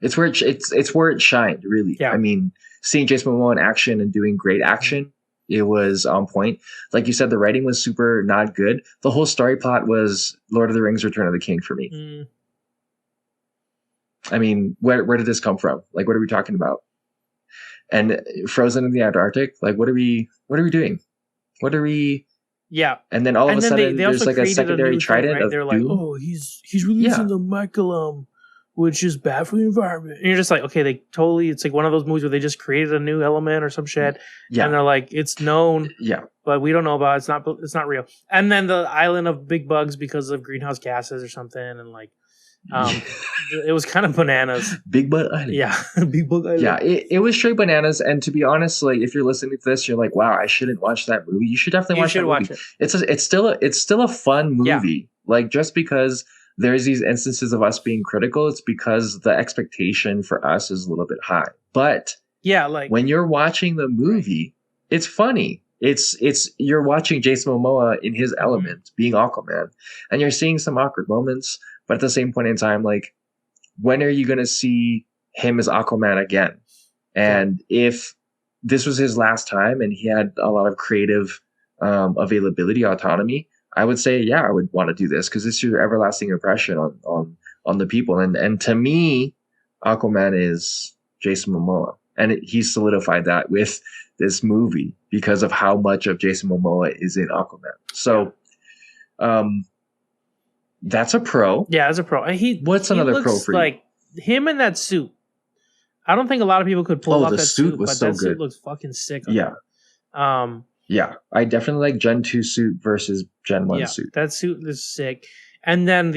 It's where it shined, really. Yeah. I mean, seeing Jason Momoa in action and doing great action, it was on point. Like you said, the writing was super not good. The whole story plot was Lord of the Rings: Return of the King for me. I mean, where did this come from? Like, what are we talking about? And Frozen in the Antarctic? Like, what are we doing? What are we? Yeah. And then all of a sudden, there's like a secondary trident. Right? They're like, oh, he's releasing the mycelium, which is bad for the environment. And you're just like, okay, it's like one of those movies where they just created a new element or some shit. Yeah. And they're like, it's known. Yeah. But we don't know about it. It's not real. And then the island of big bugs because of greenhouse gases or something. And like, it was kind of bananas. Big Bug Island. Yeah. Big Bug Island. Yeah. It was straight bananas. And to be honest, like if you're listening to this, you're like, wow, I shouldn't watch that movie. You should definitely watch that movie. It's still a fun movie. Yeah. Like just because there's these instances of us being critical, it's because the expectation for us is a little bit high. But like when you're watching the movie, it's funny. It's you're watching Jason Momoa in his element, being Aquaman, and you're seeing some awkward moments. But at the same point in time, like, when are you going to see him as Aquaman again? And if this was his last time and he had a lot of creative availability, autonomy, I would say, yeah, I would want to do this because it's your everlasting impression on the people. And to me, Aquaman is Jason Momoa. And he solidified that with this movie because of how much of Jason Momoa is in Aquaman. So That's a pro. Yeah, as a pro. And What's another pro for you? Like him in that suit. I don't think a lot of people could pull off that suit, was but so that good. suit looks fucking sick. Yeah. Yeah, I definitely like Gen 2 suit versus Gen 1 suit. That suit is sick. And then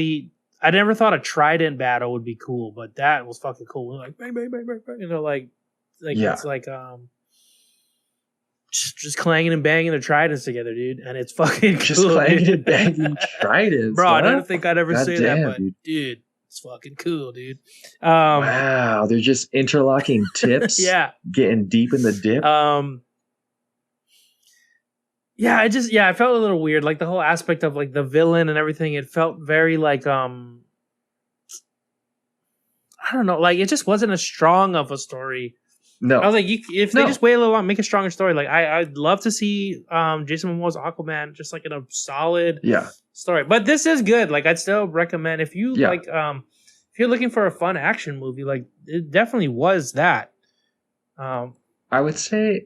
I never thought a trident battle would be cool, but that was fucking cool. Like bang, bang, bang, bang, bang. You know, it's like just clanging and banging the tridents together, dude. And it's fucking cool. Just clanging and banging tridents. Bro, I don't think I'd ever say that, but dude, it's fucking cool, dude. Wow, they're just interlocking tips. Yeah. Getting deep in the dip. Yeah, I felt a little weird. Like the whole aspect of like the villain and everything, it felt very like I don't know, like it just wasn't as strong of a story. No. I was like, if they just wait a little while, make a stronger story. Like I'd love to see Jason Momoa's Aquaman just like in a solid story. But this is good. Like I'd still recommend if you like if you're looking for a fun action movie, like it definitely was that. I would say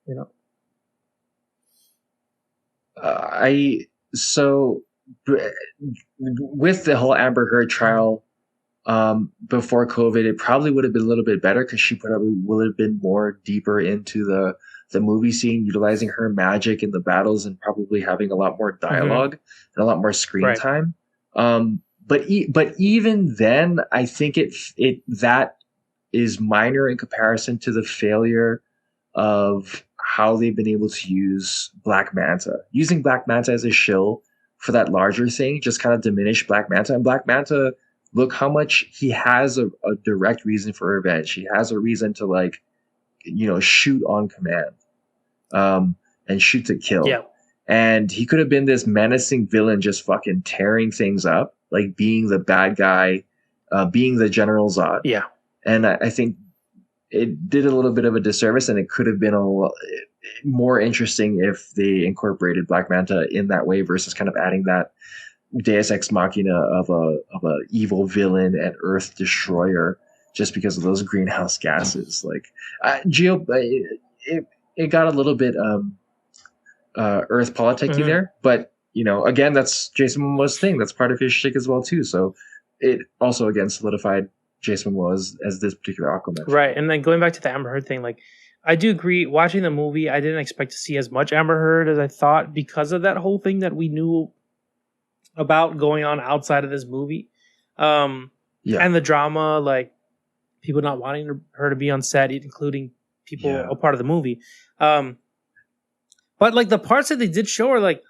you know, with the whole Amber Heard trial before COVID, it probably would have been a little bit better because she probably would have been more deeper into the movie scene, utilizing her magic in the battles and probably having a lot more dialogue and a lot more screen time. But even then, I think that is minor in comparison to the failure of how they've been able to use Black Manta. Using Black Manta as a shill for that larger thing just kind of diminished Black Manta. And Black Manta, look how much he has a direct reason for revenge. He has a reason to, like, you know, shoot on command and shoot to kill. Yeah. And he could have been this menacing villain just fucking tearing things up, like being the bad guy, being the General Zod. Yeah. And I think it did a little bit of a disservice, and it could have been more interesting if they incorporated Black Manta in that way versus kind of adding that Deus Ex Machina of a evil villain and Earth destroyer just because of those greenhouse gases. Like it got a little bit Earth politicky there, but you know, again, that's Jason Momoa's thing. That's part of his shtick as well too. So it also again solidified Jason Momoa as this particular Aquaman. Right. And then going back to the Amber Heard thing, like I do agree, watching the movie, I didn't expect to see as much Amber Heard as I thought because of that whole thing that we knew about going on outside of this movie. And the drama, like people not wanting her to be on set, including people a part of the movie. But like the parts that they did show her, like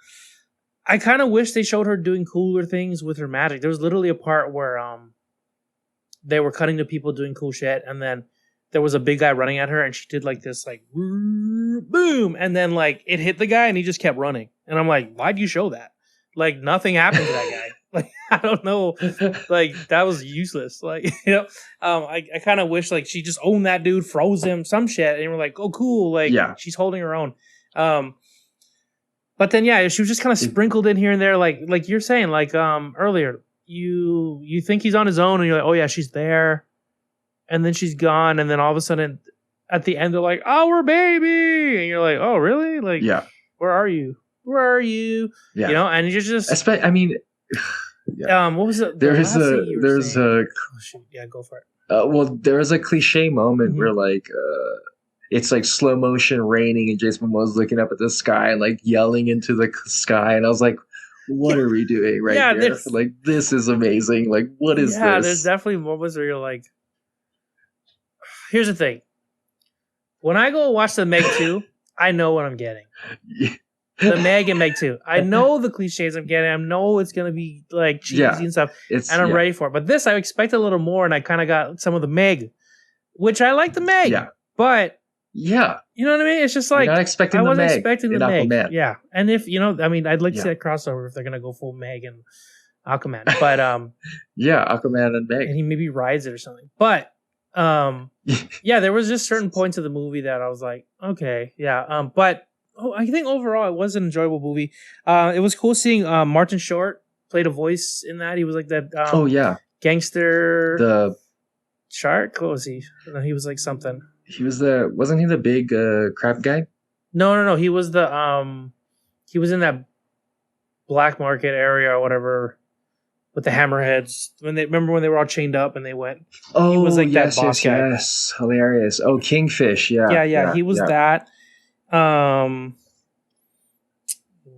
I kind of wish they showed her doing cooler things with her magic. There was literally a part where they were cutting to people doing cool shit, and then there was a big guy running at her, and she did like this, like boom, and then like it hit the guy, and he just kept running. And I'm like, why'd you show that? Like nothing happened to that guy. Like I don't know, like that was useless. Like you know, I kind of wish like she just owned that dude, froze him, some shit, and we're like, oh cool, like she's holding her own. But then she was just kind of sprinkled in here and there, like you're saying, like earlier. You think he's on his own, and you're like, oh yeah, she's there, and then she's gone, and then all of a sudden, at the end, they're like, our baby, and you're like, oh really? Like, where are you? Where are you? Yeah. You know, and you're just. I mean, what was it? There's a. Oh, shoot. Yeah, go for it. Well, there was a cliche moment where like. It's like slow motion raining, and Jason Momoa's looking up at the sky and like yelling into the sky, and I was like, what are we doing right here? Like, this is amazing. Like, what is this? Yeah, there's definitely moments where you're like, here's the thing. When I go watch the Meg 2, I know what I'm getting. The Meg and Meg 2. I know the cliches I'm getting. I know it's going to be like cheesy and stuff. And I'm ready for it. But this, I expect a little more, and I kind of got some of the Meg, which I like the Meg. Yeah. But. Yeah. You know what I mean? It's just like, I wasn't expecting the Meg. Aquaman. Yeah. And if, you know, I mean, I'd like to see that crossover if they're going to go full Meg and Aquaman. But, Aquaman and Meg. And he maybe rides it or something. But, there was just certain points of the movie that I was like, okay, yeah. But I think overall it was an enjoyable movie. It was cool seeing Martin Short played a voice in that. He was like that gangster. The shark? What was he? No, he was like something. He was wasn't he the big crab guy? No. He was the he was in that black market area or whatever with the hammerheads. Remember when they were all chained up and they went. Oh, he was like yes, that boss guy. yes, hilarious. Oh, Kingfish, Yeah. He was that.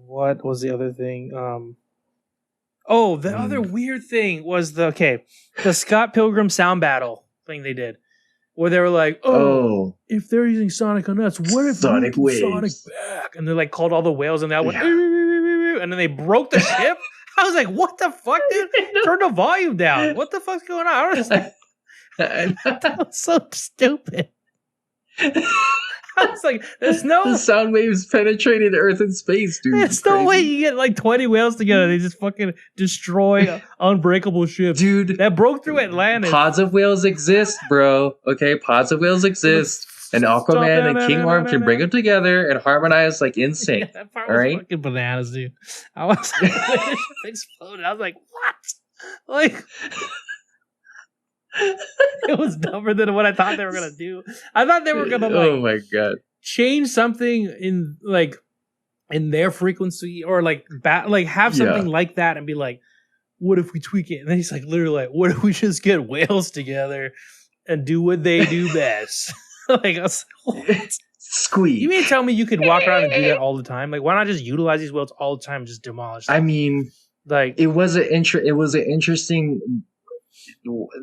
What was the other thing? The other weird thing was the Scott Pilgrim sound battle thing they did, where they were like, if they're using sonic on us, what if Sonic waves, Sonic back? And they like called all the whales and they all went, and then they broke the ship. I was like, what the fuck, dude? Turn the volume down. What the fuck's going on? I was like, that was so stupid. I was like, there's no... The sound waves penetrated Earth and space, dude. There's no way you get like 20 whales together. They just fucking destroy unbreakable ships. Dude. That broke through Atlantis. Pods of whales exist, bro. Okay, pods of whales exist. And Aquaman and King Orm can bring them together and harmonize like in sync. Yeah, that part was fucking bananas, dude. I was like, the ship exploded. I was like, what? Like... It was dumber than what I thought they were gonna do. I thought they were gonna oh my god, change something in their frequency or have something like that and be like, what if we tweak it? And then he's like, literally like, what if we just get whales together and do what they do best? Like, I was like, what? Squeak. You mean to tell me you could walk around and do that all the time? Like, why not just utilize these whales all the time and just demolish them? I mean, like, it was an interesting.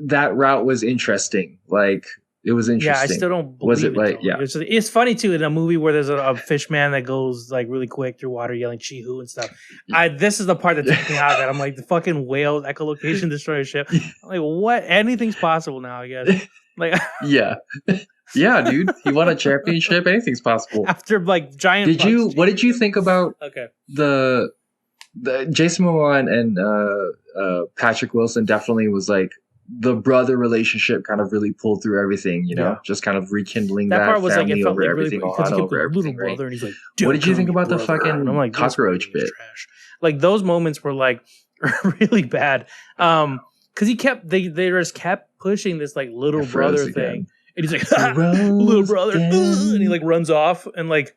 That route was interesting. Like, it was interesting. Yeah, I still don't believe was it. Like, though. yeah, it's funny too in a movie where there's a fish man that goes like really quick through water yelling "Chee-hoo" and stuff. This is the part that took me out of it. I'm like, the fucking whale echolocation destroy a ship. I'm like, what? Anything's possible now, I guess. Like, yeah, dude. You want a championship? Anything's possible. After like giant. What did you think about the Jason Momoa and Patrick Wilson? Definitely was like. The brother relationship kind of really pulled through everything, you know, just kind of rekindling that part was family like, it felt over like everything, really, Ohana over everything. Right? And he's like, what did you think about the fucking like, cockroach bit? Trash. Like those moments were like really bad, because they just kept pushing this like little brother thing, and he's like, little brother, and he like runs off, and like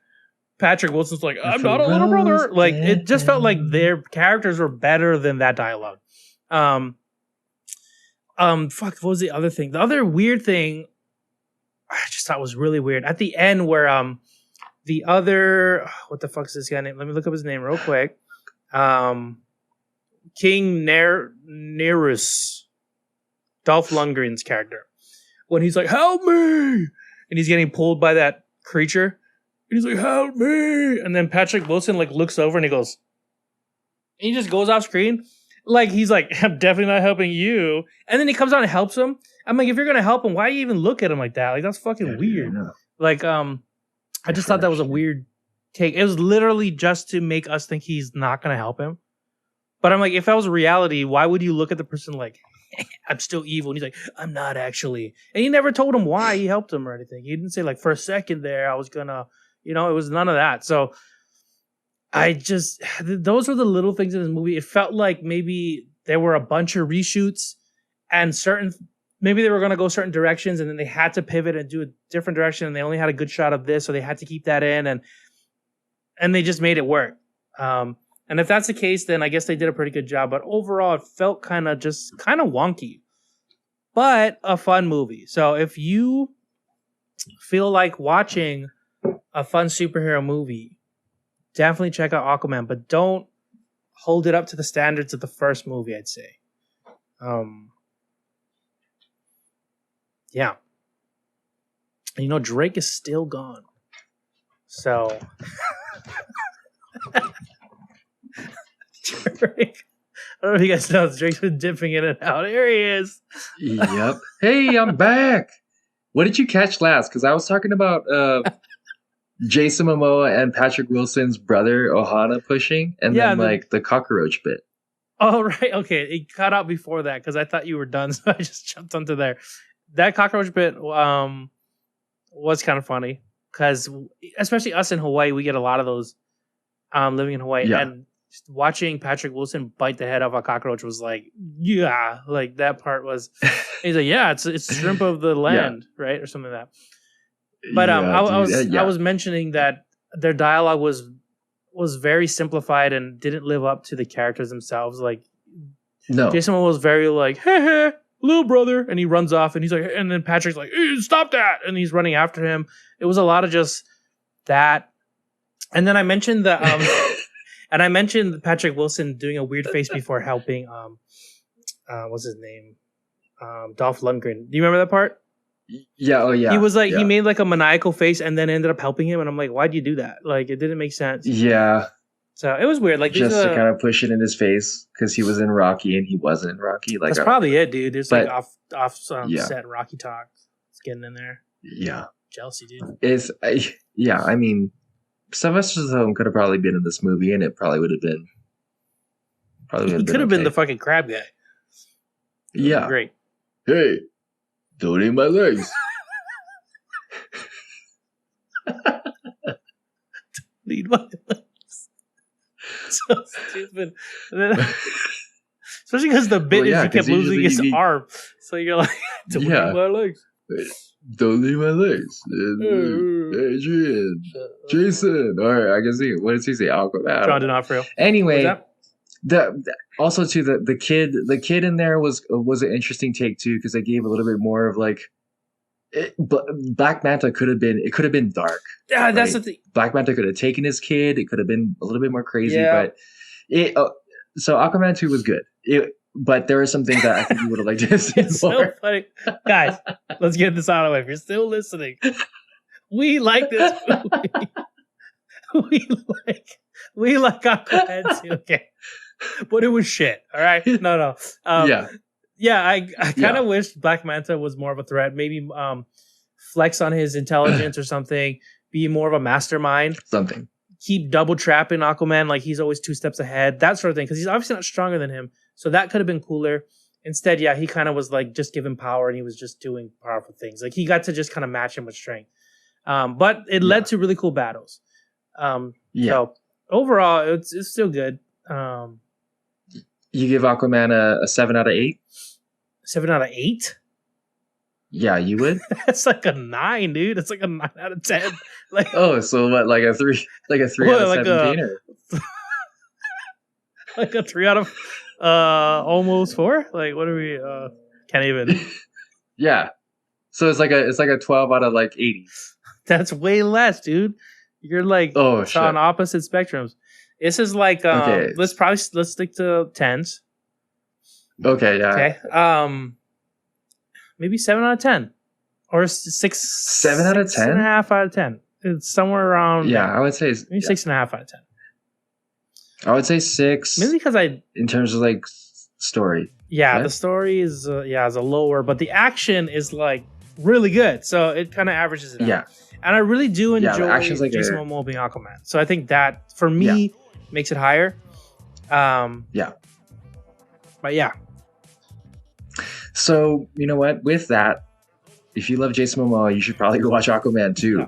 Patrick Wilson's like, I'm not a little brother. Like it just felt like their characters were better than that dialogue. What was the other thing? The other weird thing I just thought was really weird. At the end where the other what the fuck is this guy name? Let me look up his name real quick. King Nerus. Dolph Lundgren's character. When he's like, help me! And he's getting pulled by that creature. And he's like, help me! And then Patrick Wilson like looks over and he goes, and he just goes off screen. Like, he's like, I'm definitely not helping you. And then he comes out and helps him. I'm like, if you're going to help him, why do you even look at him like that? Like, that's fucking weird. Like, I just thought that was a weird take. It was literally just to make us think he's not going to help him. But I'm like, if that was reality, why would you look at the person like, I'm still evil? And he's like, I'm not actually. And he never told him why he helped him or anything. He didn't say, like, for a second there, I was going to, it was none of that. So, those were the little things in this movie. It felt like maybe there were a bunch of reshoots and maybe they were going to go certain directions and then they had to pivot and do a different direction and they only had a good shot of this, so they had to keep that in and they just made it work. And if that's the case, then I guess they did a pretty good job. But overall, it felt kind of wonky, but a fun movie. So if you feel like watching a fun superhero movie, definitely check out Aquaman, but don't hold it up to the standards of the first movie, I'd say. Yeah. And Drake is still gone. So Drake, I don't know if you guys know, Drake's been dipping in and out. Here he is. Yep. Hey, I'm back. What did you catch last? Because I was talking about Jason Momoa and Patrick Wilson's brother Ohana pushing, and then the cockroach bit. Oh, right. Okay. It cut out before that because I thought you were done, so I just jumped onto there. That cockroach bit was kind of funny because especially us in Hawaii, we get a lot of those living in Hawaii. Yeah. And just watching Patrick Wilson bite the head off a cockroach was like, yeah, like that part was, he's like, yeah, it's shrimp of the land, right? Or something like that. But I was mentioning that their dialogue was was very simplified and didn't live up to the characters themselves. Like, No. Jason Momoa was very like, hey, little brother, and he runs off, and he's like, and then Patrick's like, stop that, and he's running after him. It was a lot of just that, and then I mentioned the and I mentioned Patrick Wilson doing a weird face before helping what's his name, Dolph Lundgren. Do you remember that part? Yeah. Oh yeah. He was like, he made like a maniacal face, and then ended up helping him, and I'm like, why'd you do that? Like, it didn't make sense. Yeah. So it was weird. Like, just to kind of push it in his face because he was in Rocky and he wasn't in Rocky. Like, that's probably it, dude. There's like off yeah. set Rocky talk. It's getting in there. Yeah. Jealousy, dude. Yeah. I mean, Sylvester Stallone could have probably been in this movie, and it probably would have been. He could have been the fucking crab guy. Yeah. Great. Hey, don't eat my legs. Need my legs. So stupid. Especially because the bit is he kept losing his arm. So you're like, don't eat my legs. Don't leave my legs. Adrian. Jason. All right, I can see it. What does he say? Aquaman. John D'Onofrio. Anyway, also too the kid in there was an interesting take too, because they gave a little bit more of like Black Manta could have been dark. Yeah, right? That's the thing. Black Manta could have taken his kid. It could have been a little bit more crazy, but so Aquaman 2 was good. But there are some things that I think you would have liked to see more. So funny. Guys, let's get this out of the way. If you're still listening, we like this movie. we like Aquaman 2. Okay. But it was shit. All right. No. Yeah, I kind of wish Black Manta was more of a threat. Maybe flex on his intelligence or something. Be more of a mastermind. Something. Keep double trapping Aquaman, like he's always 2 steps ahead. That sort of thing. Because he's obviously not stronger than him. So that could have been cooler. Instead, yeah, he kind of was like, just give him power, and he was just doing powerful things. Like, he got to just kind of match him with strength. But it led to really cool battles. So overall, it's still good. You give Aquaman a 7 out of 8? 7 out of 8? Yeah, you would? That's like a 9, dude. It's like a 9 out of 10. Like, so what, like a 3 out of 17 or like a 3 out of almost 4? Like, what are we can't even. Yeah. So it's like a 12 out of like 80. That's way less, dude. You're like on opposite spectrums. This is like let's stick to 10s. Okay, yeah. Okay. Maybe 7 out of 10. Or 6 7 out of 10? 6.5 out of 10. It's somewhere around I would say maybe 6.5 out of 10. I would say 6. Maybe because in terms of like story. Yeah, the story is is a lower, but the action is like really good. So it kind of averages it out. Yeah. And I really do enjoy like Jason Momoa being Aquaman. So I think that for me makes it higher. But yeah. So, you know what? With that, if you love Jason Momoa, you should probably go watch Aquaman too.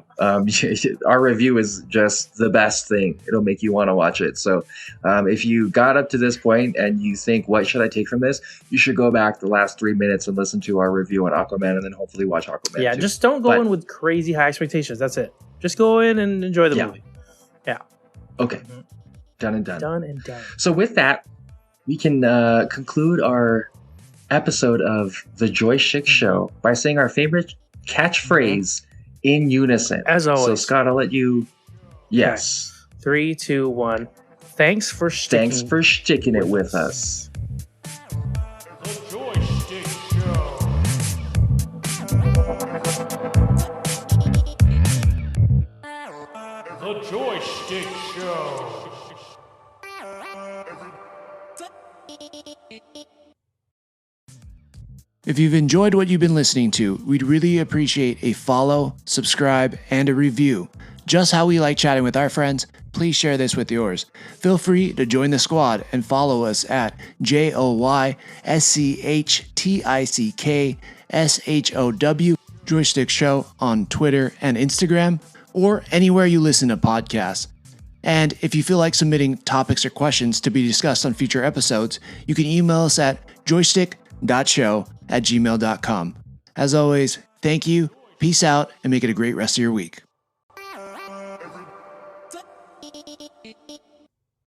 Our review is just the best thing. It'll make you want to watch it. So if you got up to this point and you think, what should I take from this? You should go back the last 3 minutes and listen to our review on Aquaman and then hopefully watch Aquaman Yeah, too. Just don't go in with crazy high expectations. That's it. Just go in and enjoy the movie. Yeah. Okay. Done and done. Done and done. So with that, we can conclude our episode of The Joystick Show by saying our favorite catchphrase in unison. As always. So Scott, I'll let you. Yes. Okay. 3, 2, 1. Thanks for sticking it with us. The Joystick Show. The Joystick Show. If you've enjoyed what you've been listening to, we'd really appreciate a follow, subscribe, and a review. Just how we like chatting with our friends, please share this with yours. Feel free to join the squad and follow us at JoyStickShow Joystick Show on Twitter and Instagram, or anywhere you listen to podcasts. And if you feel like submitting topics or questions to be discussed on future episodes, you can email us at joystick.show@gmail.com. As always, thank you, peace out, and make it a great rest of your week.